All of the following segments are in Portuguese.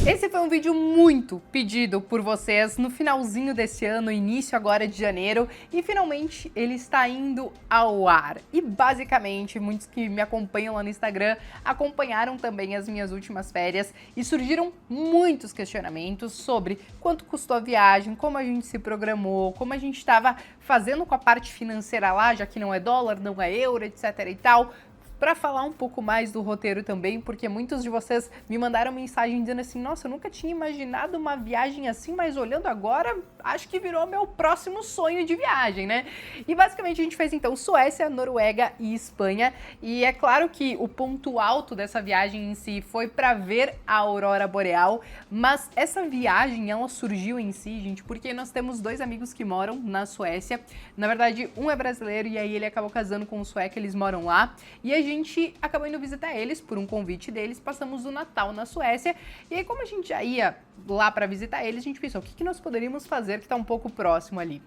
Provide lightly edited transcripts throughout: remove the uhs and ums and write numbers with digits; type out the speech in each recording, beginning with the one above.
Esse foi um vídeo muito pedido por vocês no finalzinho desse ano, início agora de janeiro, e finalmente ele está indo ao ar. E basicamente, muitos que me acompanham lá no Instagram acompanharam também as minhas últimas férias e surgiram muitos questionamentos sobre quanto custou a viagem, como a gente se programou, como a gente estava fazendo com a parte financeira lá, já que não é dólar, não é euro, etc e tal. Para falar um pouco mais do roteiro também, porque muitos de vocês me mandaram mensagem dizendo assim, nossa, eu nunca tinha imaginado uma viagem assim, mas olhando agora, acho que virou meu próximo sonho de viagem, né? E basicamente a gente fez então Suécia, Noruega e Espanha, e é claro que o ponto alto dessa viagem em si foi para ver a aurora boreal, mas essa viagem ela surgiu em si, gente, porque nós temos dois amigos que moram na Suécia. Na verdade, um é brasileiro e aí ele acabou casando com um sueco, eles moram lá, e a gente acabou indo visitar eles por um convite deles, passamos o Natal na Suécia, e aí como a gente já ia lá para visitar eles, a gente pensou, o que nós poderíamos fazer que tá um pouco próximo ali?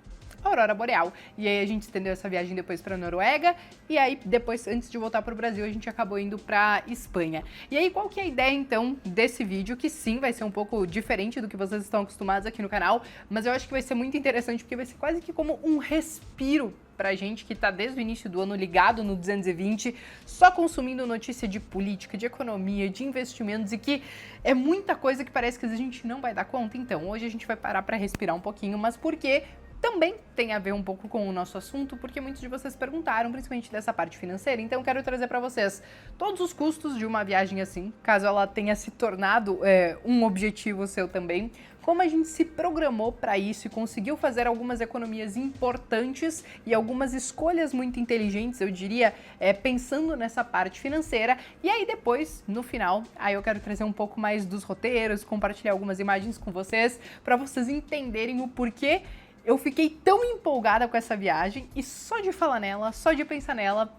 A aurora boreal. E aí a gente estendeu essa viagem depois para Noruega, e aí depois, antes de voltar para o Brasil, a gente acabou indo para Espanha. E aí qual que é a ideia então desse vídeo, que sim, vai ser um pouco diferente do que vocês estão acostumados aqui no canal, mas eu acho que vai ser muito interessante porque vai ser quase que como um respiro pra gente que tá desde o início do ano ligado no 220, só consumindo notícia de política, de economia, de investimentos, e que é muita coisa que parece que a gente não vai dar conta. Então, hoje a gente vai parar pra respirar um pouquinho, mas porque também tem a ver um pouco com o nosso assunto, porque muitos de vocês perguntaram, principalmente dessa parte financeira, então eu quero trazer para vocês todos os custos de uma viagem assim, caso ela tenha se tornado um objetivo seu também, como a gente se programou para isso e conseguiu fazer algumas economias importantes e algumas escolhas muito inteligentes, eu diria, pensando nessa parte financeira. E aí depois, no final, aí eu quero trazer um pouco mais dos roteiros, compartilhar algumas imagens com vocês, para vocês entenderem o porquê eu fiquei tão empolgada com essa viagem, e só de falar nela, só de pensar nela,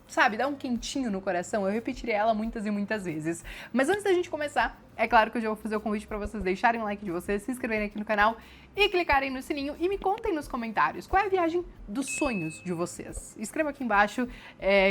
sabe, dá um quentinho no coração. Eu repetiria ela muitas e muitas vezes. Mas antes da gente começar, é claro que eu já vou fazer o convite para vocês deixarem o like de vocês, se inscreverem aqui no canal e clicarem no sininho, e me contem nos comentários qual é a viagem dos sonhos de vocês. Escreva aqui embaixo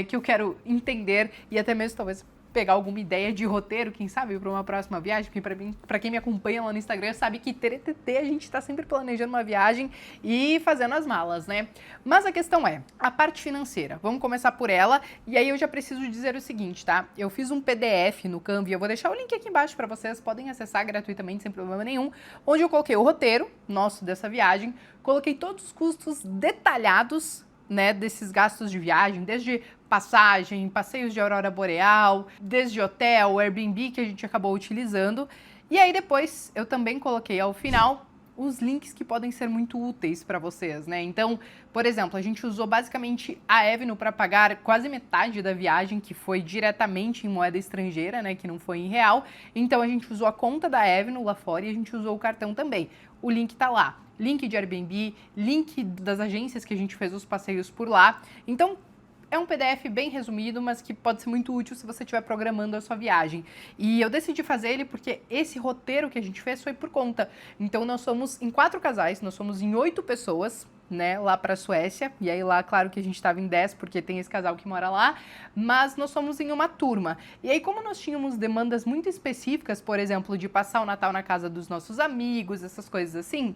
que eu quero entender, e até mesmo talvez pegar alguma ideia de roteiro, quem sabe, para uma próxima viagem, porque para quem me acompanha lá no Instagram sabe que TTT a gente tá sempre planejando uma viagem e fazendo as malas, né? Mas a questão é, a parte financeira, vamos começar por ela, e aí eu já preciso dizer o seguinte, tá? Eu fiz um PDF no Canva, eu vou deixar o link aqui embaixo para vocês, podem acessar gratuitamente, sem problema nenhum, onde eu coloquei o roteiro nosso dessa viagem, coloquei todos os custos detalhados, né, desses gastos de viagem, desde passagem, passeios de aurora boreal, desde hotel, Airbnb que a gente acabou utilizando. E aí depois eu também coloquei ao final os links que podem ser muito úteis para vocês, né? Então, por exemplo, a gente usou basicamente a Avenue para pagar quase metade da viagem, que foi diretamente em moeda estrangeira, né, que não foi em real. Então a gente usou a conta da Avenue lá fora e a gente usou o cartão também. O link tá lá. Link de Airbnb, link das agências que a gente fez os passeios por lá. Então, é um PDF bem resumido, mas que pode ser muito útil se você estiver programando a sua viagem. E eu decidi fazer ele porque esse roteiro que a gente fez foi por conta. Então, nós somos em 4 casais, nós somos em 8 pessoas, né, lá para a Suécia. E aí lá, claro que a gente estava em 10, porque tem esse casal que mora lá, mas nós somos em uma turma. E aí, como nós tínhamos demandas muito específicas, por exemplo, de passar o Natal na casa dos nossos amigos, essas coisas assim,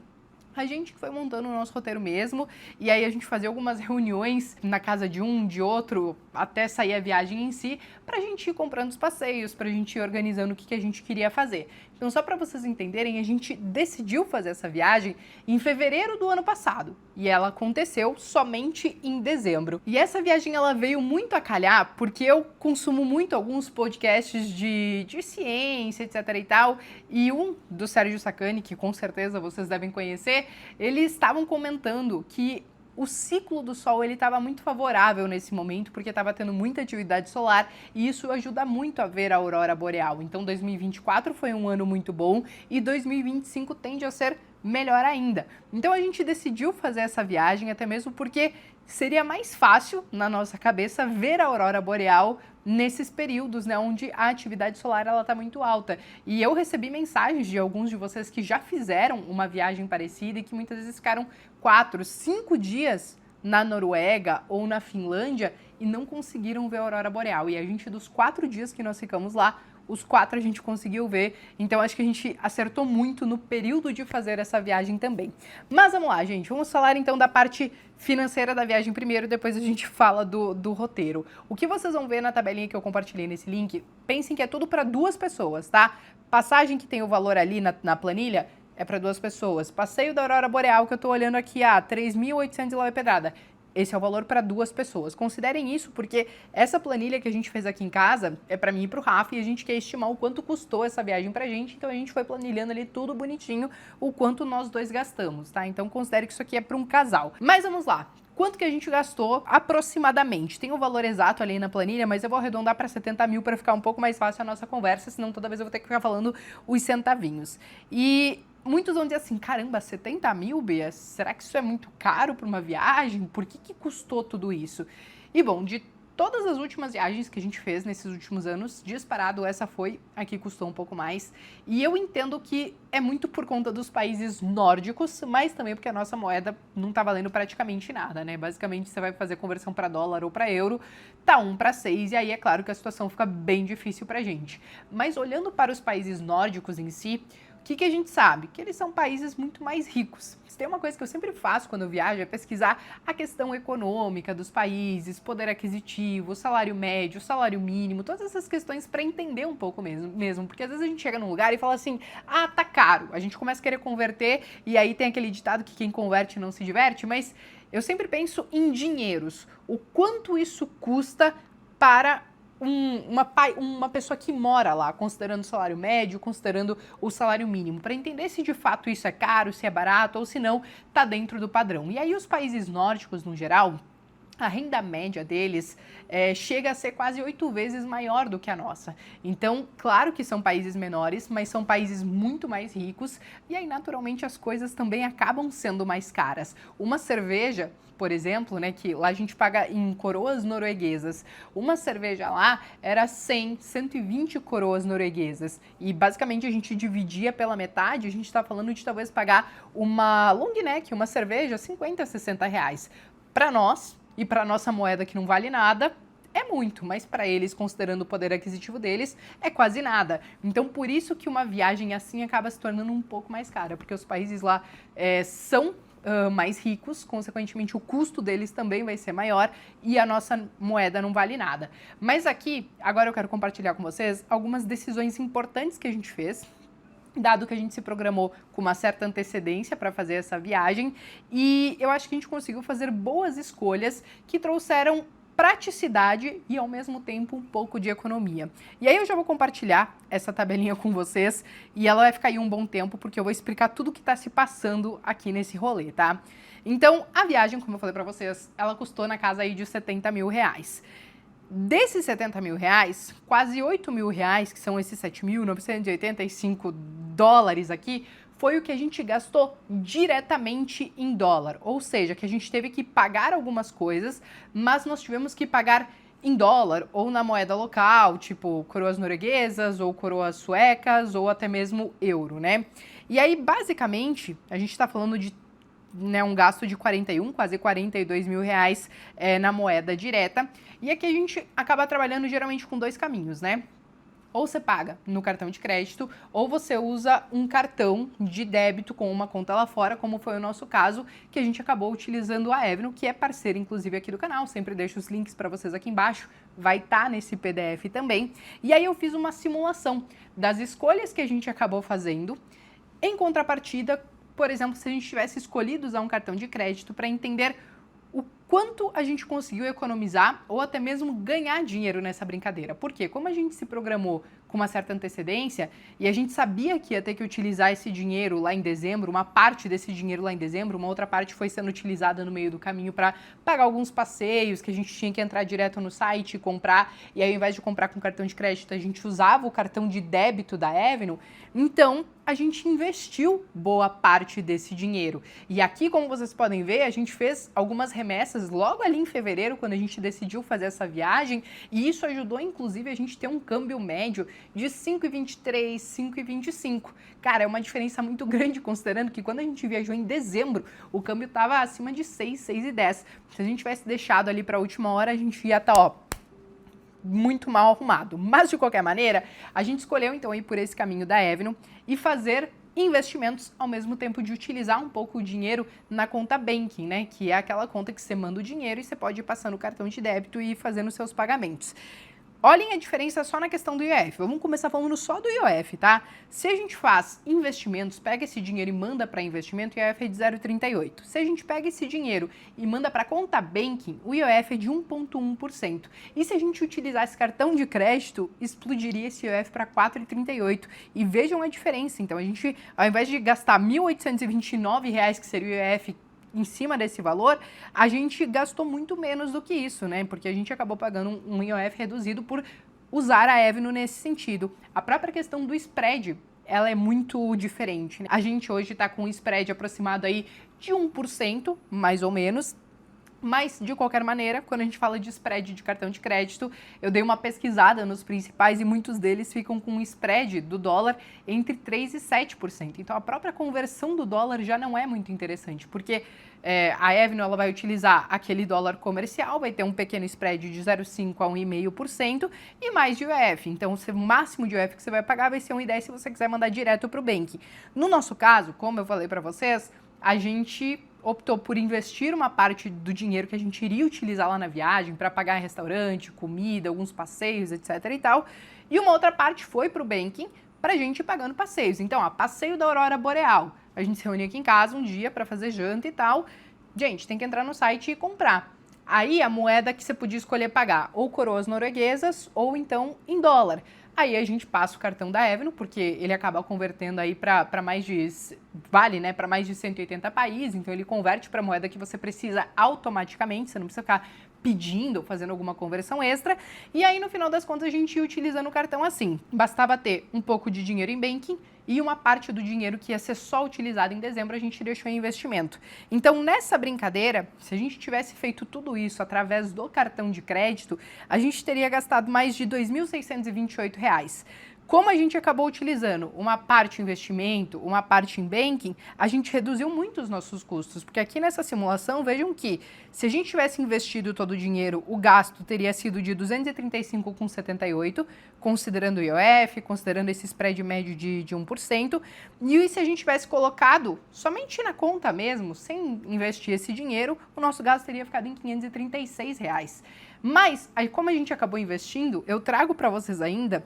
a gente foi montando o nosso roteiro mesmo, e aí a gente fazia algumas reuniões na casa de um, de outro, até sair a viagem em si, pra gente ir comprando os passeios, pra gente ir organizando o que a gente queria fazer. Então, só para vocês entenderem, a gente decidiu fazer essa viagem em fevereiro do ano passado, e ela aconteceu somente em dezembro. E essa viagem, ela veio muito a calhar, porque eu consumo muito alguns podcasts de ciência, etc e tal, e um do Sérgio Sacani, que com certeza vocês devem conhecer, eles estavam comentando que o ciclo do Sol ele estava muito favorável nesse momento, porque estava tendo muita atividade solar, e isso ajuda muito a ver a aurora boreal. Então 2024 foi um ano muito bom, e 2025 tende a ser melhor ainda. Então a gente decidiu fazer essa viagem, até mesmo porque seria mais fácil, na nossa cabeça, ver a aurora boreal nesses períodos, né, onde a atividade solar ela tá muito alta. E eu recebi mensagens de alguns de vocês que já fizeram uma viagem parecida e que muitas vezes ficaram 4, 5 dias na Noruega ou na Finlândia e não conseguiram ver a aurora boreal. E a gente, dos 4 dias que nós ficamos lá, os 4 a gente conseguiu ver, então acho que a gente acertou muito no período de fazer essa viagem também. Mas vamos lá, gente, vamos falar então da parte financeira da viagem primeiro, depois a gente fala do roteiro. O que vocês vão ver na tabelinha que eu compartilhei nesse link, pensem que é tudo para 2 pessoas, tá? Passagem que tem o valor ali na planilha é para 2 pessoas. Passeio da Aurora Boreal que eu tô olhando aqui, 3.800 lá pedrada. Esse é o valor para 2 pessoas. Considerem isso porque essa planilha que a gente fez aqui em casa é para mim e para o Rafa e a gente quer estimar o quanto custou essa viagem pra gente, então a gente foi planilhando ali tudo bonitinho o quanto nós 2 gastamos, tá? Então considere que isso aqui é para um casal. Mas vamos lá. Quanto que a gente gastou aproximadamente? Tem o valor exato ali na planilha, mas eu vou arredondar para 70 mil para ficar um pouco mais fácil a nossa conversa, senão toda vez eu vou ter que ficar falando os centavinhos. E muitos vão dizer assim, caramba, 70 mil, Bia? Será que isso é muito caro para uma viagem? Por que custou tudo isso? E bom, de todas as últimas viagens que a gente fez nesses últimos anos, disparado, essa foi a que custou um pouco mais. E eu entendo que é muito por conta dos países nórdicos, mas também porque a nossa moeda não tá valendo praticamente nada, né? Basicamente, você vai fazer conversão para dólar ou para euro, tá 1 para 6, e aí é claro que a situação fica bem difícil pra gente. Mas olhando para os países nórdicos em si, o que a gente sabe? Que eles são países muito mais ricos. Se tem uma coisa que eu sempre faço quando eu viajo é pesquisar a questão econômica dos países, poder aquisitivo, salário médio, salário mínimo, todas essas questões para entender um pouco mesmo. Porque às vezes a gente chega num lugar e fala assim, tá caro. A gente começa a querer converter e aí tem aquele ditado que quem converte não se diverte, mas eu sempre penso em dinheiros. O quanto isso custa para uma pessoa que mora lá, considerando o salário médio, considerando o salário mínimo, para entender se de fato isso é caro, se é barato ou se não tá dentro do padrão. E aí os países nórdicos, no geral, a renda média deles chega a ser quase 8 vezes maior do que a nossa. Então, claro que são países menores, mas são países muito mais ricos e aí, naturalmente, as coisas também acabam sendo mais caras. Uma cerveja, por exemplo, né, que lá a gente paga em coroas norueguesas. Uma cerveja lá era 120 coroas norueguesas. E basicamente a gente dividia pela metade, a gente está falando de talvez pagar uma long neck, uma cerveja, 50, 60 reais. Para nós, e para nossa moeda que não vale nada, é muito, mas para eles, considerando o poder aquisitivo deles, é quase nada. Então, por isso que uma viagem assim acaba se tornando um pouco mais cara, porque os países lá são mais ricos, consequentemente o custo deles também vai ser maior e a nossa moeda não vale nada. Mas aqui, agora eu quero compartilhar com vocês algumas decisões importantes que a gente fez, dado que a gente se programou com uma certa antecedência para fazer essa viagem, e eu acho que a gente conseguiu fazer boas escolhas que trouxeram praticidade e, ao mesmo tempo, um pouco de economia. E aí eu já vou compartilhar essa tabelinha com vocês e ela vai ficar aí um bom tempo, porque eu vou explicar tudo o que está se passando aqui nesse rolê, tá? Então, a viagem, como eu falei para vocês, ela custou na casa aí de 70 mil reais. Desses 70 mil reais, quase 8 mil reais, que são esses 7.985 dólares aqui, foi o que a gente gastou diretamente em dólar. Ou seja, que a gente teve que pagar algumas coisas, mas nós tivemos que pagar em dólar ou na moeda local, tipo coroas norueguesas ou coroas suecas ou até mesmo euro, né? E aí, basicamente, a gente tá falando de um gasto de 41, quase 42 mil reais na moeda direta. E aqui a gente acaba trabalhando geralmente com 2 caminhos, né? Ou você paga no cartão de crédito, ou você usa um cartão de débito com uma conta lá fora, como foi o nosso caso, que a gente acabou utilizando a Avenue, que é parceira, inclusive, aqui do canal. Sempre deixo os links para vocês aqui embaixo, vai estar nesse PDF também. E aí eu fiz uma simulação das escolhas que a gente acabou fazendo, em contrapartida, por exemplo, se a gente tivesse escolhido usar um cartão de crédito para entender o quanto a gente conseguiu economizar ou até mesmo ganhar dinheiro nessa brincadeira. Porque como a gente se programou com uma certa antecedência e a gente sabia que ia ter que utilizar esse dinheiro lá em dezembro, uma parte desse dinheiro lá em dezembro, uma outra parte foi sendo utilizada no meio do caminho para pagar alguns passeios que a gente tinha que entrar direto no site e comprar, e aí ao invés de comprar com cartão de crédito, a gente usava o cartão de débito da Avenue. Então, a gente investiu boa parte desse dinheiro. E aqui, como vocês podem ver, a gente fez algumas remessas logo ali em fevereiro, quando a gente decidiu fazer essa viagem, e isso ajudou, inclusive, a gente ter um câmbio médio de 5,23, 5,25. Cara, é uma diferença muito grande, considerando que quando a gente viajou em dezembro, o câmbio estava acima de 6, 6,10. Se a gente tivesse deixado ali para a última hora, a gente ia estar, muito mal arrumado. Mas, de qualquer maneira, a gente escolheu, então, ir por esse caminho da Avenue e fazer investimentos ao mesmo tempo de utilizar um pouco o dinheiro na conta banking, né? Que é aquela conta que você manda o dinheiro e você pode ir passando o cartão de débito e ir fazendo seus pagamentos. Olhem a diferença só na questão do IOF. Vamos começar falando só do IOF, tá? Se a gente faz investimentos, pega esse dinheiro e manda para investimento, o IOF é de 0,38. Se a gente pega esse dinheiro e manda para conta banking, o IOF é de 1,1%. E se a gente utilizasse cartão de crédito, explodiria esse IOF para 4,38. E vejam a diferença. Então, a gente, ao invés de gastar R$ 1.829, que seria o IOF em cima desse valor, a gente gastou muito menos do que isso, né? Porque a gente acabou pagando um IOF reduzido por usar a Avenue nesse sentido. A própria questão do spread, ela é muito diferente, né? A gente hoje está com um spread aproximado aí de 1%, mais ou menos. Mas, de qualquer maneira, quando a gente fala de spread de cartão de crédito, eu dei uma pesquisada nos principais e muitos deles ficam com um spread do dólar entre 3% e 7%. Então, a própria conversão do dólar já não é muito interessante, porque a Avenue ela vai utilizar aquele dólar comercial, vai ter um pequeno spread de 0,5% a 1,5% e mais de IOF. Então, o máximo de IOF que você vai pagar vai ser 1,10 se você quiser mandar direto para o banking. No nosso caso, como eu falei para vocês, a gente optou por investir uma parte do dinheiro que a gente iria utilizar lá na viagem para pagar em restaurante, comida, alguns passeios, etc e tal. E uma outra parte foi para o banking para a gente ir pagando passeios. Então, passeio da Aurora Boreal. A gente se reunia aqui em casa um dia para fazer janta e tal. Gente, tem que entrar no site e comprar. Aí a moeda que você podia escolher pagar, ou coroas norueguesas, ou então em dólar. Aí a gente passa o cartão da Avenue, porque ele acaba convertendo aí para mais de, vale, né, para mais de 180 países, então ele converte para a moeda que você precisa automaticamente, você não precisa ficar pedindo ou fazendo alguma conversão extra. E aí, no final das contas, a gente ia utilizando o cartão assim. Bastava ter um pouco de dinheiro em banking e uma parte do dinheiro que ia ser só utilizado em dezembro, a gente deixou em investimento. Então, nessa brincadeira, se a gente tivesse feito tudo isso através do cartão de crédito, a gente teria gastado mais de R$ 2.628. Como a gente acabou utilizando uma parte em investimento, uma parte em banking, a gente reduziu muito os nossos custos, porque aqui nessa simulação, vejam que se a gente tivesse investido todo o dinheiro, o gasto teria sido de 235,78, considerando o IOF, considerando esse spread médio de 1%, e se a gente tivesse colocado somente na conta mesmo, sem investir esse dinheiro, o nosso gasto teria ficado em R$ 536. Mas, aí como a gente acabou investindo, eu trago para vocês ainda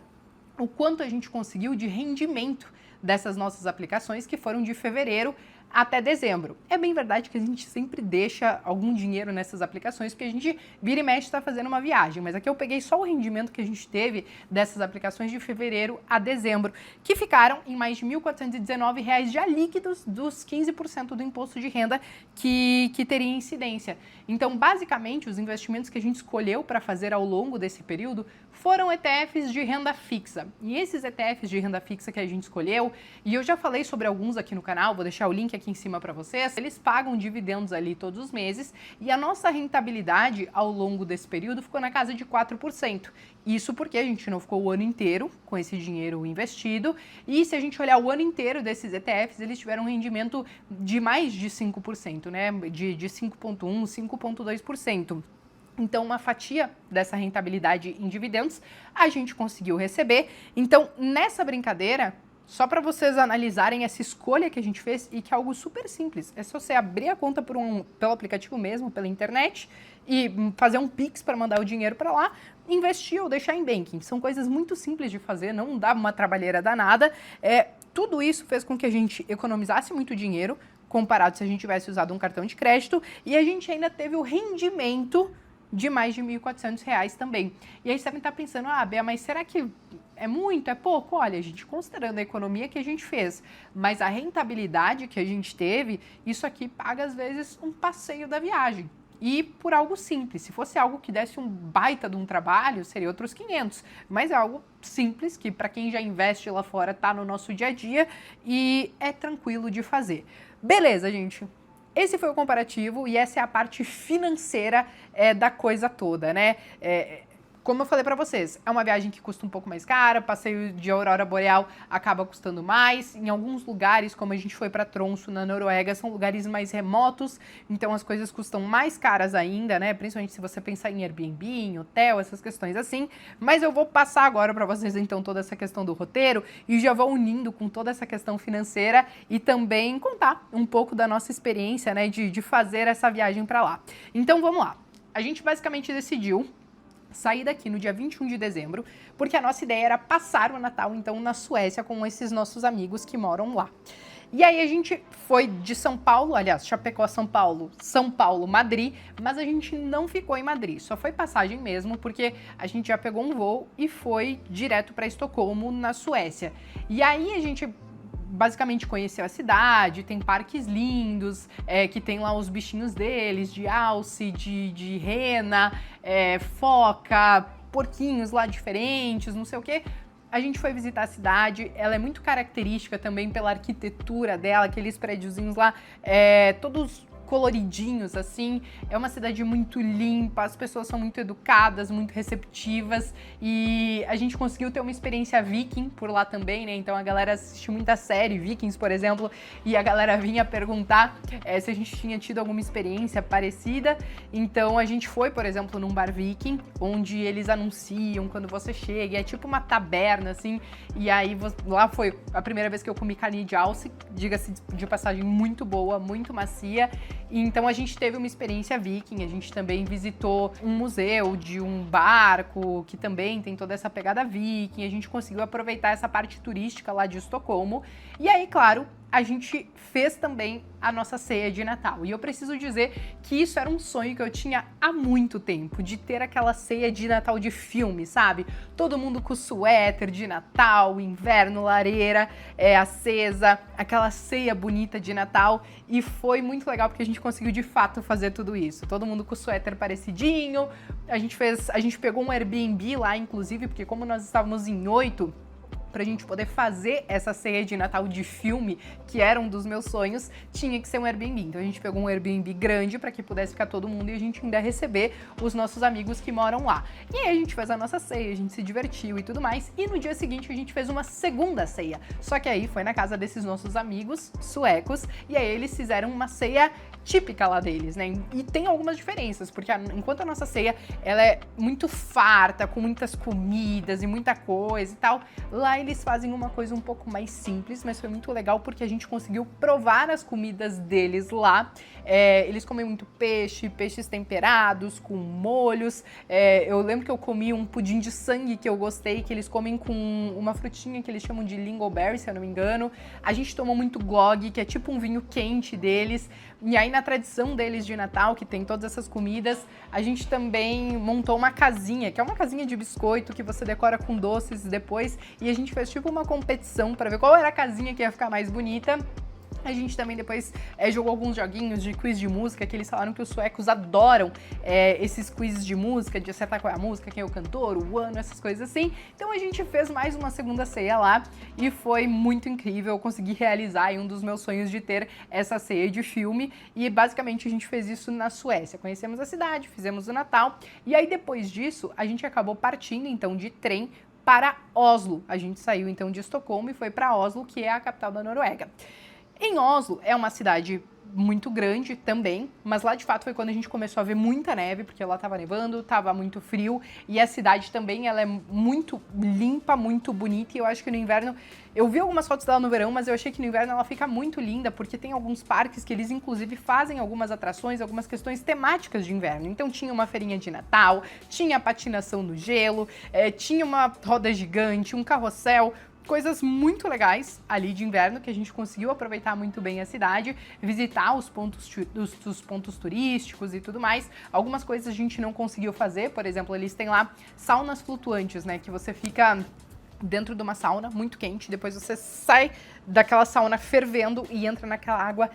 o quanto a gente conseguiu de rendimento dessas nossas aplicações que foram de fevereiro até dezembro. É bem verdade que a gente sempre deixa algum dinheiro nessas aplicações, porque a gente vira e mexe está fazendo uma viagem, mas aqui eu peguei só o rendimento que a gente teve dessas aplicações de fevereiro a dezembro, que ficaram em mais de R$ 1.419 já líquidos dos 15% do imposto de renda que teria incidência. Então, basicamente, os investimentos que a gente escolheu para fazer ao longo desse período foram ETFs de renda fixa. E esses ETFs de renda fixa que a gente escolheu, e eu já falei sobre alguns aqui no canal, vou deixar o link aqui em cima para vocês, eles pagam dividendos ali todos os meses e a nossa rentabilidade ao longo desse período ficou na casa de 4%. Isso porque a gente não ficou o ano inteiro com esse dinheiro investido e se a gente olhar o ano inteiro desses ETFs, eles tiveram um rendimento de mais de 5%, né? De 5,1%, 5,2%. Então, uma fatia dessa rentabilidade em dividendos a gente conseguiu receber. Então, nessa brincadeira, só para vocês analisarem essa escolha que a gente fez e que é algo super simples. É só você abrir a conta pelo aplicativo mesmo, pela internet e fazer um Pix para mandar o dinheiro para lá, investir ou deixar em banking. São coisas muito simples de fazer, não dá uma trabalheira danada. Tudo isso fez com que a gente economizasse muito dinheiro comparado se a gente tivesse usado um cartão de crédito e a gente ainda teve o rendimento de mais de R$ 1.400 também. E aí você deve estar pensando, Bea, mas será que é muito? É pouco? Olha, a gente considerando a economia que a gente fez, mas a rentabilidade que a gente teve, isso aqui paga às vezes um passeio da viagem. E por algo simples. Se fosse algo que desse um baita de um trabalho, seria outros 500. Mas é algo simples que para quem já investe lá fora tá no nosso dia a dia e é tranquilo de fazer. Beleza, gente? Esse foi o comparativo e essa é a parte financeira da coisa toda, né? como eu falei pra vocês, é uma viagem que custa um pouco mais cara, passeio de aurora boreal acaba custando mais. Em alguns lugares, como a gente foi pra Tromsø, na Noruega, são lugares mais remotos, então as coisas custam mais caras ainda, né? Principalmente se você pensar em Airbnb, em hotel, essas questões assim. Mas eu vou passar agora pra vocês, então, toda essa questão do roteiro e já vou unindo com toda essa questão financeira e também contar um pouco da nossa experiência, né, de fazer essa viagem pra lá. Então, vamos lá. A gente basicamente decidiu sair daqui no dia 21 de dezembro, porque a nossa ideia era passar o Natal, então, na Suécia com esses nossos amigos que moram lá. E aí a gente foi de São Paulo, aliás, Chapecó, São Paulo, Madrid, mas a gente não ficou em Madrid, só foi passagem mesmo, porque a gente já pegou um voo e foi direto para Estocolmo, na Suécia. E aí a gente basicamente conheceu a cidade, tem parques lindos, que tem lá os bichinhos deles, de alce, de rena, foca, porquinhos lá diferentes, não sei o quê. A gente foi visitar a cidade, ela é muito característica também pela arquitetura dela, aqueles prédiozinhos lá, todos coloridinhos, assim. É uma cidade muito limpa, as pessoas são muito educadas, muito receptivas e a gente conseguiu ter uma experiência viking por lá também, né? Então a galera assistiu muita série, Vikings, por exemplo, e a galera vinha perguntar se a gente tinha tido alguma experiência parecida. Então a gente foi, por exemplo, num bar viking, onde eles anunciam quando você chega, é tipo uma taberna, assim, e aí lá foi a primeira vez que eu comi carne de alce, diga-se de passagem, muito boa, muito macia. Então a gente teve uma experiência viking, a gente também visitou um museu de um barco que também tem toda essa pegada viking, a gente conseguiu aproveitar essa parte turística lá de Estocolmo. E aí, claro, a gente fez também a nossa ceia de Natal. E eu preciso dizer que isso era um sonho que eu tinha há muito tempo, de ter aquela ceia de Natal de filme, sabe? Todo mundo com suéter de Natal, inverno, lareira acesa, aquela ceia bonita de Natal. E foi muito legal porque a gente conseguiu de fato fazer tudo isso. Todo mundo com suéter parecidinho. A gente pegou um Airbnb lá, inclusive, porque como nós estávamos em 8, pra gente poder fazer essa ceia de Natal de filme, que era um dos meus sonhos, tinha que ser um Airbnb. Então a gente pegou um Airbnb grande para que pudesse ficar todo mundo e a gente ainda receber os nossos amigos que moram lá. E aí a gente fez a nossa ceia, a gente se divertiu e tudo mais. E no dia seguinte a gente fez uma segunda ceia. Só que aí foi na casa desses nossos amigos suecos e aí eles fizeram uma ceia típica lá deles, né? E tem algumas diferenças, porque enquanto a nossa ceia ela é muito farta, com muitas comidas e muita coisa e tal, lá eles fazem uma coisa um pouco mais simples, mas foi muito legal porque a gente conseguiu provar as comidas deles lá. Eles comem muito peixe, peixes temperados, com molhos. Eu lembro que eu comi um pudim de sangue que eu gostei, que eles comem com uma frutinha que eles chamam de lingonberry, se eu não me engano. A gente tomou muito glögg, que é tipo um vinho quente deles. E aí na tradição deles de Natal, que tem todas essas comidas, a gente também montou uma casinha, que é uma casinha de biscoito que você decora com doces depois, e a gente fez tipo uma competição para ver qual era a casinha que ia ficar mais bonita. A gente também depois jogou alguns joguinhos de quiz de música, que eles falaram que os suecos adoram esses quizzes de música, de acertar qual é a música, quem é o cantor, o ano, essas coisas assim. Então a gente fez mais uma segunda ceia lá e foi muito incrível. Eu consegui realizar um dos meus sonhos de ter essa ceia de filme e basicamente a gente fez isso na Suécia. Conhecemos a cidade, fizemos o Natal e aí depois disso a gente acabou partindo então de trem para Oslo. A gente saiu então de Estocolmo e foi para Oslo, que é a capital da Noruega. Em Oslo é uma cidade muito grande também, mas lá de fato foi quando a gente começou a ver muita neve, porque lá tava nevando, tava muito frio, e a cidade também ela é muito limpa, muito bonita, e eu acho que no inverno, eu vi algumas fotos dela no verão, mas eu achei que no inverno ela fica muito linda, porque tem alguns parques que eles inclusive fazem algumas atrações, algumas questões temáticas de inverno. Então tinha uma feirinha de Natal, tinha patinação no gelo, tinha uma roda gigante, um carrossel, coisas muito legais ali de inverno que a gente conseguiu aproveitar muito bem a cidade, visitar os pontos turísticos e tudo mais. Algumas coisas a gente não conseguiu fazer, por exemplo, eles têm lá saunas flutuantes, né, que você fica dentro de uma sauna muito quente, depois você sai daquela sauna fervendo e entra naquela água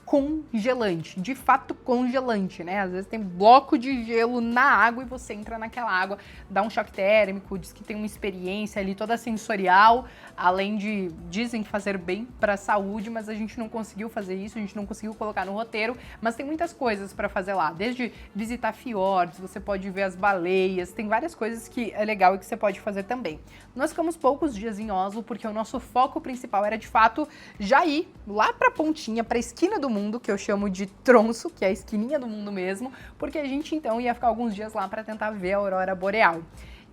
congelante, de fato congelante, né? Às vezes tem bloco de gelo na água e você entra naquela água, dá um choque térmico, diz que tem uma experiência ali toda sensorial, além de, dizem, fazer bem para a saúde, mas a gente não conseguiu fazer isso, a gente não conseguiu colocar no roteiro, mas tem muitas coisas para fazer lá, desde visitar fiordes, você pode ver as baleias, tem várias coisas que é legal e que você pode fazer também. Nós ficamos poucos dias em Oslo porque o nosso foco principal era de fato já ir lá para a pontinha, para a esquina do mundo, que eu chamo de Tromsø, que é a esquininha do mundo mesmo, porque a gente então ia ficar alguns dias lá para tentar ver a aurora boreal.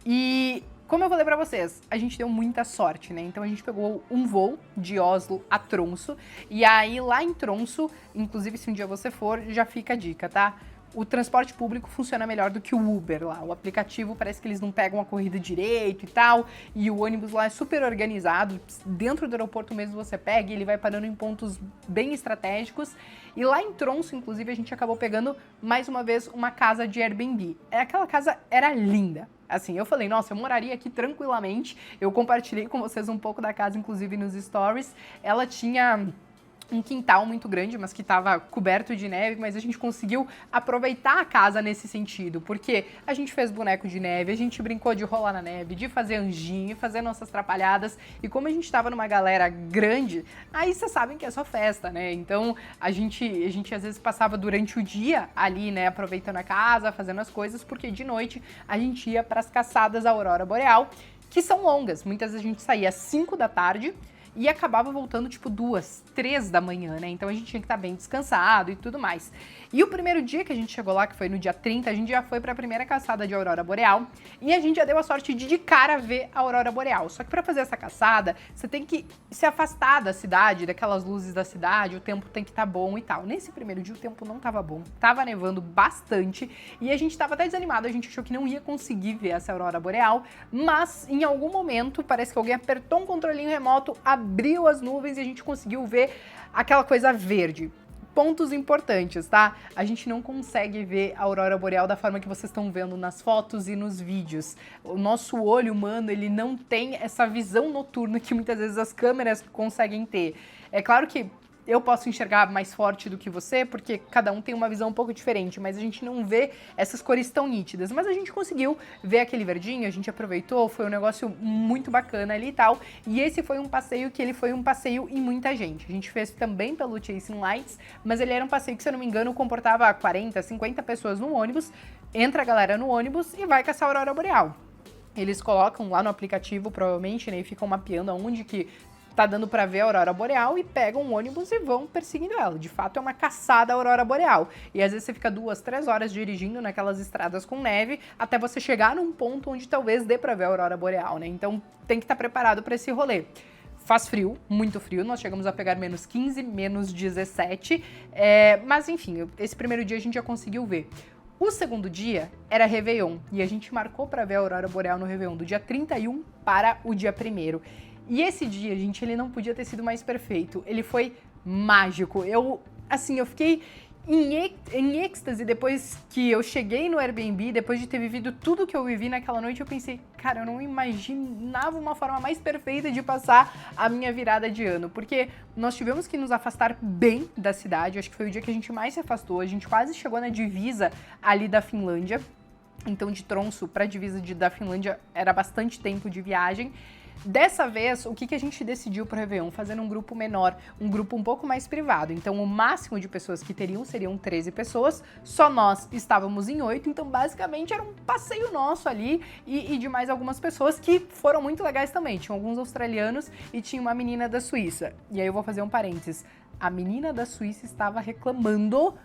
E como eu falei pra vocês, a gente deu muita sorte, né? Então a gente pegou um voo de Oslo a Tromsø, e aí lá em Tromsø, inclusive se um dia você for, já fica a dica, tá? O transporte público funciona melhor do que o Uber lá. O aplicativo parece que eles não pegam a corrida direito e tal, e o ônibus lá é super organizado. Dentro do aeroporto mesmo você pega e ele vai parando em pontos bem estratégicos. E lá em Tromsø, inclusive, a gente acabou pegando mais uma vez uma casa de Airbnb. Aquela casa era linda. Assim, eu falei, nossa, eu moraria aqui tranquilamente. Eu compartilhei com vocês um pouco da casa, inclusive nos stories. Ela tinha um quintal muito grande, mas que estava coberto de neve, mas a gente conseguiu aproveitar a casa nesse sentido, porque a gente fez boneco de neve, a gente brincou de rolar na neve, de fazer anjinho, fazer nossas trapalhadas, e como a gente estava numa galera grande, aí vocês sabem que é só festa, né? Então a gente às vezes passava durante o dia ali, né, aproveitando a casa, fazendo as coisas, porque de noite a gente ia para as caçadas da aurora boreal, que são longas. Muitas vezes a gente saía às 5 da tarde, e acabava voltando tipo 2, 3 da manhã, né? Então a gente tinha que estar bem descansado e tudo mais. E o primeiro dia que a gente chegou lá, que foi no dia 30, a gente já foi para a primeira caçada de aurora boreal e a gente já deu a sorte de cara ver a aurora boreal. Só que para fazer essa caçada, você tem que se afastar da cidade, daquelas luzes da cidade, o tempo tem que estar bom e tal. Nesse primeiro dia o tempo não estava bom, tava nevando bastante e a gente estava até desanimado, a gente achou que não ia conseguir ver essa aurora boreal, mas em algum momento parece que alguém apertou um controlinho remoto, abriu as nuvens e a gente conseguiu ver aquela coisa verde. Pontos importantes, tá? A gente não consegue ver a aurora boreal da forma que vocês estão vendo nas fotos e nos vídeos. O nosso olho humano, ele não tem essa visão noturna que muitas vezes as câmeras conseguem ter. É claro que eu posso enxergar mais forte do que você, porque cada um tem uma visão um pouco diferente, mas a gente não vê essas cores tão nítidas. Mas a gente conseguiu ver aquele verdinho, a gente aproveitou, foi um negócio muito bacana ali e tal. E esse foi um passeio que ele foi um passeio em muita gente. A gente fez também pelo Chasing Lights, mas ele era um passeio que, se eu não me engano, comportava 40, 50 pessoas no ônibus. Entra a galera no ônibus e vai caçar a aurora boreal. Eles colocam lá no aplicativo, provavelmente, né, e ficam mapeando aonde que tá dando pra ver a aurora boreal e pegam um ônibus e vão perseguindo ela. De fato, é uma caçada à aurora boreal. E às vezes você fica 2, 3 horas dirigindo naquelas estradas com neve até você chegar num ponto onde talvez dê pra ver a aurora boreal, né? Então tem que estar preparado pra esse rolê. Faz frio, muito frio, nós chegamos a pegar menos 15, menos 17, mas enfim, esse primeiro dia a gente já conseguiu ver. O segundo dia era Réveillon, e a gente marcou pra ver a aurora boreal no Réveillon, do dia 31 para o dia 1º. E esse dia, gente, ele não podia ter sido mais perfeito. Ele foi mágico. Eu fiquei em êxtase depois que eu cheguei no Airbnb, depois de ter vivido tudo que eu vivi naquela noite. Eu pensei, cara, eu não imaginava uma forma mais perfeita de passar a minha virada de ano. Porque nós tivemos que nos afastar bem da cidade. Acho que foi o dia que a gente mais se afastou. A gente quase chegou na divisa ali da Finlândia. Então, de Tromsø para a divisa da Finlândia era bastante tempo de viagem. Dessa vez, o que a gente decidiu para o Réveillon? Fazendo um grupo menor, um grupo um pouco mais privado. Então, o máximo de pessoas que seriam 13 pessoas, só nós estávamos em 8, então basicamente era um passeio nosso ali e de mais algumas pessoas que foram muito legais também. Tinha alguns australianos e tinha uma menina da Suíça. E aí eu vou fazer um parênteses. A menina da Suíça estava reclamando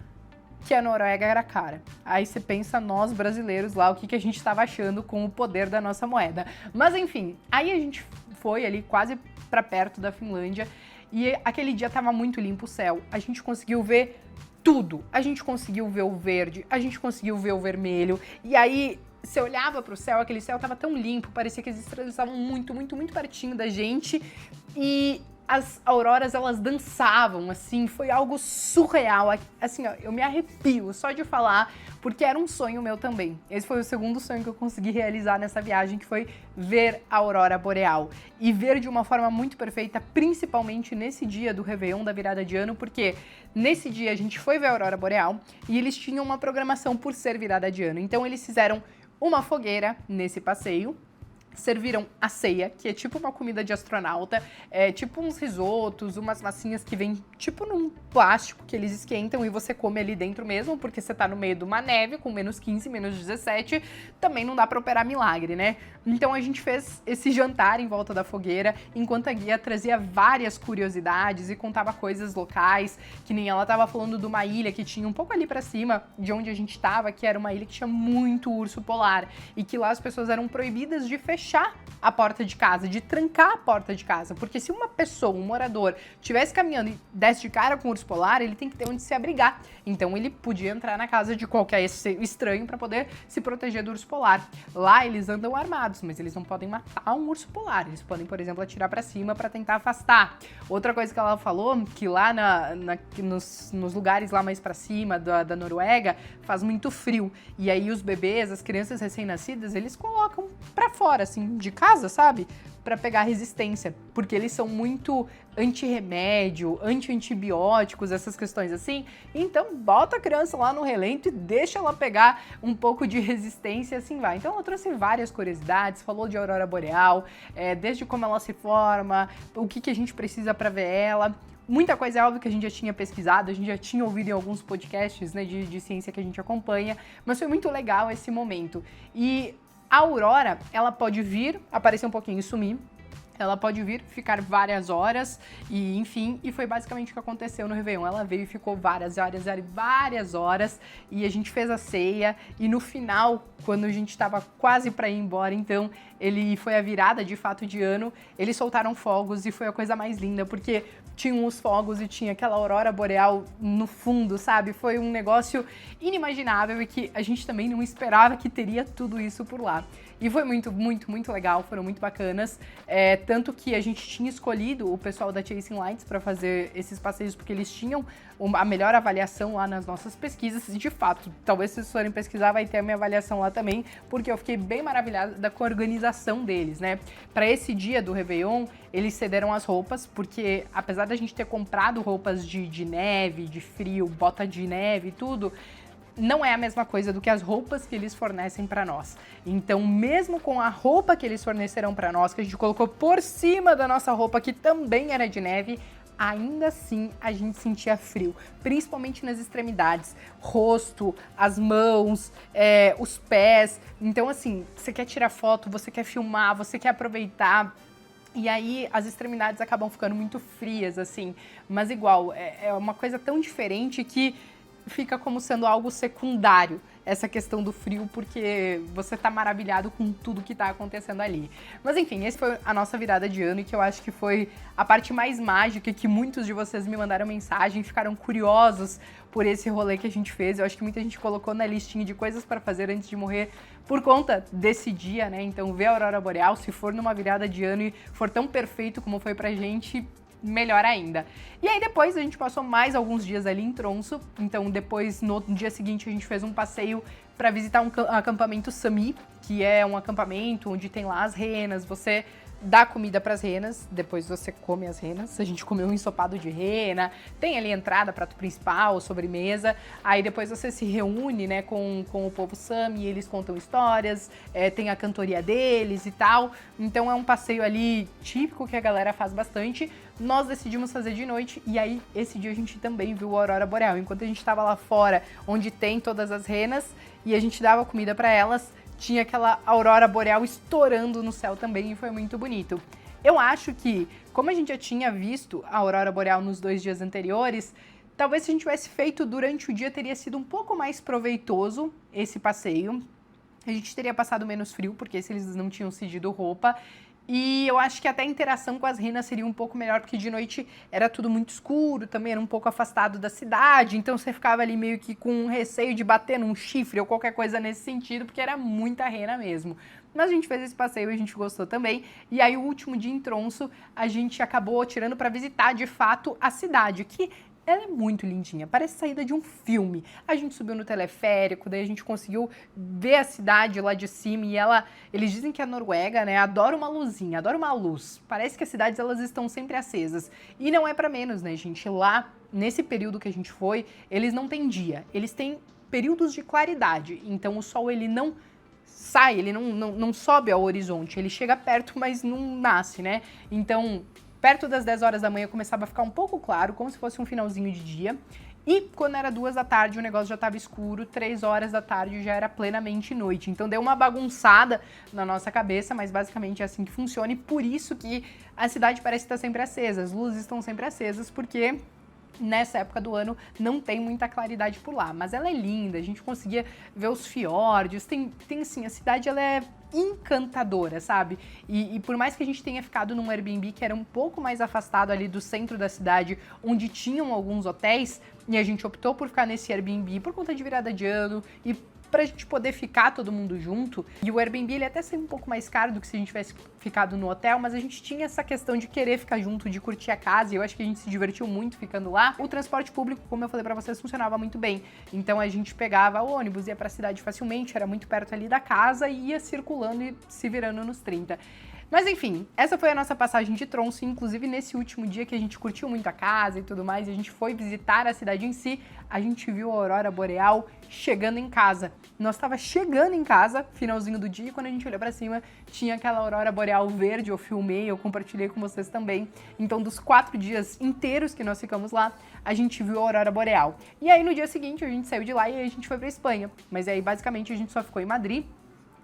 que a Noruega era cara. Aí você pensa, nós brasileiros lá, o que a gente estava achando com o poder da nossa moeda. Mas enfim, aí a gente foi ali quase para perto da Finlândia e aquele dia tava muito limpo o céu. A gente conseguiu ver tudo. A gente conseguiu ver o verde, a gente conseguiu ver o vermelho. E aí você olhava pro céu, aquele céu tava tão limpo, parecia que as estrelas estavam muito, muito, muito pertinho da gente. E as auroras, elas dançavam, assim, foi algo surreal. Assim, ó, eu me arrepio só de falar, porque era um sonho meu também. Esse foi o segundo sonho que eu consegui realizar nessa viagem, que foi ver a aurora boreal. E ver de uma forma muito perfeita, principalmente nesse dia do Réveillon, da virada de ano, porque nesse dia a gente foi ver a aurora boreal e eles tinham uma programação por ser virada de ano. Então eles fizeram uma fogueira nesse passeio, serviram a ceia, que é tipo uma comida de astronauta, é tipo uns risotos, umas massinhas que vem tipo num plástico que eles esquentam e você come ali dentro mesmo, porque você tá no meio de uma neve com menos 15, menos 17, também não dá pra operar milagre, né? Então a gente fez esse jantar em volta da fogueira, enquanto a guia trazia várias curiosidades e contava coisas locais, que nem ela tava falando de uma ilha que tinha um pouco ali pra cima de onde a gente tava, que era uma ilha que tinha muito urso polar, e que lá as pessoas eram proibidas de fechar a porta de casa, de trancar a porta de casa, porque se uma pessoa, um morador, estivesse caminhando e desse de cara com o urso polar, ele tem que ter onde se abrigar. Então ele podia entrar na casa de qualquer estranho para poder se proteger do urso polar. Lá eles andam armados, mas eles não podem matar um urso polar. Eles podem, por exemplo, atirar para cima para tentar afastar. Outra coisa que ela falou, que lá nos lugares lá mais para cima da Noruega faz muito frio. E aí os bebês, as crianças recém-nascidas, eles colocam para fora, assim, de casa, sabe? Para pegar resistência, porque eles são muito anti-remédio, anti-antibióticos, essas questões assim. Então, bota a criança lá no relento e deixa ela pegar um pouco de resistência e assim vai. Então, ela trouxe várias curiosidades, falou de aurora boreal, desde como ela se forma, o que a gente precisa para ver ela. Muita coisa é óbvio que a gente já tinha pesquisado, a gente já tinha ouvido em alguns podcasts, né, de ciência que a gente acompanha, mas foi muito legal esse momento. E a aurora, ela pode vir, aparecer um pouquinho e sumir. Ela pode vir, ficar várias horas e, enfim, e foi basicamente o que aconteceu no Réveillon. Ela veio e ficou várias horas e a gente fez a ceia e no final, quando a gente tava quase para ir embora, então, ele foi a virada de fato de ano, eles soltaram fogos e foi a coisa mais linda, porque tinham os fogos e tinha aquela aurora boreal no fundo, sabe? Foi um negócio inimaginável e que a gente também não esperava que teria tudo isso por lá. E foi muito, muito, muito legal, foram muito bacanas. Tanto que a gente tinha escolhido o pessoal da Chasing Lights para fazer esses passeios, porque eles tinham a melhor avaliação lá nas nossas pesquisas. E de fato, talvez se vocês forem pesquisar, vai ter a minha avaliação lá também, porque eu fiquei bem maravilhada com a organização deles, né? Para esse dia do Réveillon, eles cederam as roupas, porque apesar da gente ter comprado roupas de neve, de frio, bota de neve e tudo, não é a mesma coisa do que as roupas que eles fornecem para nós. Então, mesmo com a roupa que eles fornecerão para nós, que a gente colocou por cima da nossa roupa, que também era de neve, ainda assim a gente sentia frio, principalmente nas extremidades, rosto, as mãos, os pés. Então, assim, você quer tirar foto, você quer filmar, você quer aproveitar. E aí as extremidades acabam ficando muito frias, assim. Mas igual, é uma coisa tão diferente que fica como sendo algo secundário, essa questão do frio, porque você tá maravilhado com tudo que tá acontecendo ali. Mas enfim, esse foi a nossa virada de ano e que eu acho que foi a parte mais mágica, que muitos de vocês me mandaram mensagem, ficaram curiosos por esse rolê que a gente fez. Eu acho que muita gente colocou na listinha de coisas para fazer antes de morrer por conta desse dia, né? Então ver a aurora boreal, se for numa virada de ano e for tão perfeito como foi pra gente, melhor ainda. E aí depois a gente passou mais alguns dias ali em Tromsø, então depois no dia seguinte a gente fez um passeio para visitar um acampamento Sami, que é um acampamento onde tem lá as renas, você dá comida para as renas, depois você come as renas. A gente comeu um ensopado de rena, tem ali entrada, prato principal, sobremesa. Aí depois você se reúne, né, com o povo Sami, eles contam histórias, tem a cantoria deles e tal. Então é um passeio ali típico que a galera faz bastante. Nós decidimos fazer de noite e aí esse dia a gente também viu a aurora boreal. Enquanto a gente estava lá fora, onde tem todas as renas, e a gente dava comida para elas, tinha aquela aurora boreal estourando no céu também e foi muito bonito. Eu acho que, como a gente já tinha visto a aurora boreal nos 2 dias anteriores, talvez se a gente tivesse feito durante o dia teria sido um pouco mais proveitoso esse passeio. A gente teria passado menos frio, porque se eles não tinham cedido roupa. E eu acho que até a interação com as renas seria um pouco melhor, porque de noite era tudo muito escuro, também era um pouco afastado da cidade, então você ficava ali meio que com receio de bater num chifre ou qualquer coisa nesse sentido, porque era muita rena mesmo. Mas a gente fez esse passeio e a gente gostou também. E aí o último dia em Tromsø, a gente acabou tirando para visitar de fato a cidade, que ela é muito lindinha, parece saída de um filme. A gente subiu no teleférico, daí a gente conseguiu ver a cidade lá de cima e eles dizem que a Noruega, né, adora uma luzinha, adora uma luz. Parece que as cidades elas estão sempre acesas. E não é para menos, né, gente? Lá, nesse período que a gente foi, eles não têm dia, eles têm períodos de claridade. Então o sol ele não sai, ele não sobe ao horizonte, ele chega perto, mas não nasce, né? Então, perto das 10 horas da manhã começava a ficar um pouco claro, como se fosse um finalzinho de dia. E quando era 2 da tarde o negócio já estava escuro, 3 horas da tarde já era plenamente noite. Então deu uma bagunçada na nossa cabeça, mas basicamente é assim que funciona. E por isso que a cidade parece estar sempre acesa, as luzes estão sempre acesas, porque nessa época do ano não tem muita claridade por lá, mas ela é linda, a gente conseguia ver os fiordes, tem assim, a cidade ela é encantadora, sabe? E por mais que a gente tenha ficado num Airbnb que era um pouco mais afastado ali do centro da cidade, onde tinham alguns hotéis, e a gente optou por ficar nesse Airbnb por conta de virada de ano e pra gente poder ficar todo mundo junto. E o Airbnb ele até saiu um pouco mais caro do que se a gente tivesse ficado no hotel, mas a gente tinha essa questão de querer ficar junto, de curtir a casa, e eu acho que a gente se divertiu muito ficando lá. O transporte público, como eu falei pra vocês, funcionava muito bem. Então a gente pegava o ônibus, ia pra cidade facilmente, era muito perto ali da casa, e ia circulando e se virando nos 30. Mas enfim, essa foi a nossa passagem de Tromsø, inclusive nesse último dia que a gente curtiu muito a casa e tudo mais, e a gente foi visitar a cidade em si, a gente viu a aurora boreal chegando em casa. Nós estava chegando em casa, finalzinho do dia, e quando a gente olhou pra cima, tinha aquela aurora boreal verde, eu filmei, eu compartilhei com vocês também. Então, dos 4 dias inteiros que nós ficamos lá, a gente viu a aurora boreal. E aí, no dia seguinte, a gente saiu de lá e aí a gente foi pra Espanha. Mas aí, basicamente, a gente só ficou em Madrid,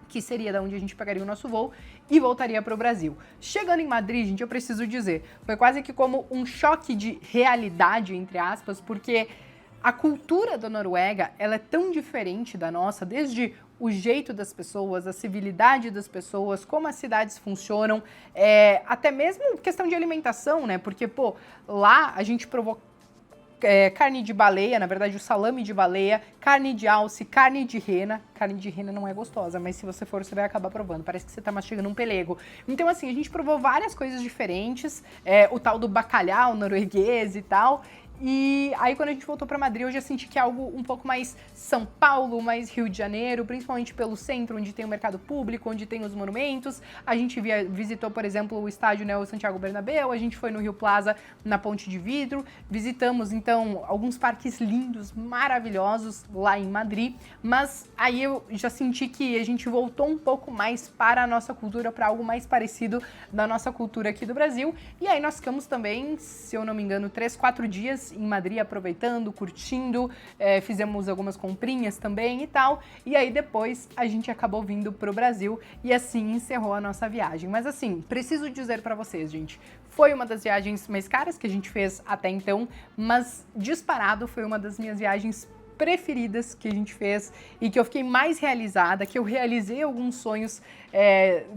que seria da onde a gente pegaria o nosso voo, e voltaria para o Brasil. Chegando em Madrid, gente, eu preciso dizer, foi quase que como um choque de realidade, entre aspas, porque a cultura da Noruega, ela é tão diferente da nossa, desde o jeito das pessoas, a civilidade das pessoas, como as cidades funcionam, até mesmo questão de alimentação, né? Porque, pô, lá a gente provou carne de baleia, na verdade o salame de baleia, carne de alce, carne de rena. Carne de rena não é gostosa, mas se você for, você vai acabar provando. Parece que você tá mastigando um pelego. Então, assim, a gente provou várias coisas diferentes, o tal do bacalhau norueguês e tal. E aí, quando a gente voltou para Madrid, eu já senti que é algo um pouco mais São Paulo, mais Rio de Janeiro, principalmente pelo centro, onde tem o mercado público, onde tem os monumentos. A gente visitou, por exemplo, o estádio, né, o Santiago Bernabéu, a gente foi no Rio Plaza, na Ponte de Vidro, visitamos, então, alguns parques lindos, maravilhosos lá em Madrid, mas aí eu já senti que a gente voltou um pouco mais para a nossa cultura, para algo mais parecido da nossa cultura aqui do Brasil, e aí nós ficamos também, se eu não me engano, 3, 4 dias em Madrid, aproveitando, curtindo, fizemos algumas comprinhas também e tal, e aí depois a gente acabou vindo pro Brasil e assim encerrou a nossa viagem. Mas assim, preciso dizer pra vocês, gente, foi uma das viagens mais caras que a gente fez até então, mas disparado foi uma das minhas viagens preferidas que a gente fez e que eu fiquei mais realizada, que eu realizei alguns sonhos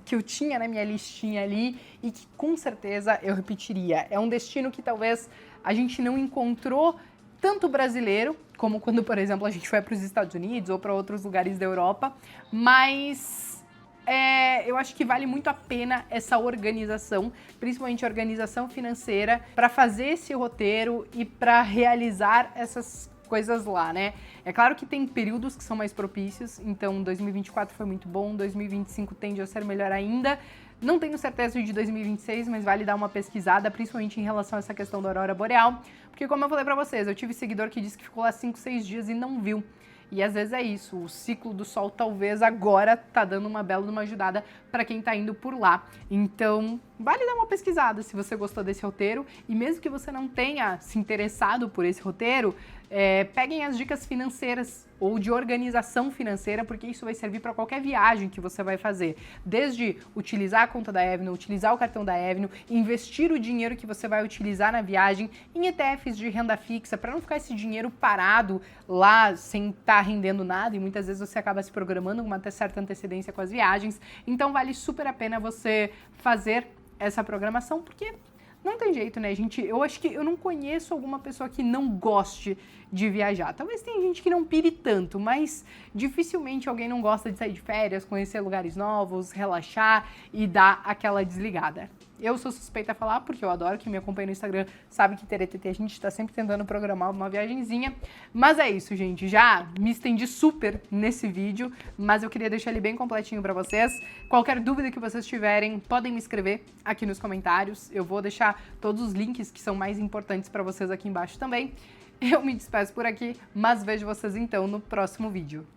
que eu tinha na minha listinha ali e que com certeza eu repetiria. É um destino que talvez a gente não encontrou tanto brasileiro, como quando, por exemplo, a gente foi para os Estados Unidos ou para outros lugares da Europa, mas eu acho que vale muito a pena essa organização, principalmente a organização financeira, para fazer esse roteiro e para realizar essas coisas lá, né? É claro que tem períodos que são mais propícios, então 2024 foi muito bom, 2025 tende a ser melhor ainda. Não tenho certeza de 2026, mas vale dar uma pesquisada, principalmente em relação a essa questão da aurora boreal, porque como eu falei pra vocês, eu tive seguidor que disse que ficou lá 5, 6 dias e não viu. E às vezes é isso, o ciclo do sol talvez agora tá dando uma bela ajudada para quem tá indo por lá. Então, vale dar uma pesquisada se você gostou desse roteiro, e mesmo que você não tenha se interessado por esse roteiro, peguem as dicas financeiras ou de organização financeira, porque isso vai servir para qualquer viagem que você vai fazer. Desde utilizar a conta da Avenue, utilizar o cartão da Avenue, investir o dinheiro que você vai utilizar na viagem em ETFs de renda fixa, para não ficar esse dinheiro parado lá sem estar rendendo nada, e muitas vezes você acaba se programando com uma certa antecedência com as viagens. Então vale super a pena você fazer essa programação, porque não tem jeito, né, gente? Eu acho que eu não conheço alguma pessoa que não goste de viajar. Talvez tenha gente que não pire tanto, mas dificilmente alguém não gosta de sair de férias, conhecer lugares novos, relaxar e dar aquela desligada. Eu sou suspeita a falar, porque eu adoro, quem me acompanha no Instagram sabe que TTT a gente tá sempre tentando programar uma viagenzinha. Mas é isso, gente, já me estendi super nesse vídeo, mas eu queria deixar ele bem completinho pra vocês. Qualquer dúvida que vocês tiverem, podem me escrever aqui nos comentários. Eu vou deixar todos os links que são mais importantes pra vocês aqui embaixo também. Eu me despeço por aqui, mas vejo vocês então no próximo vídeo.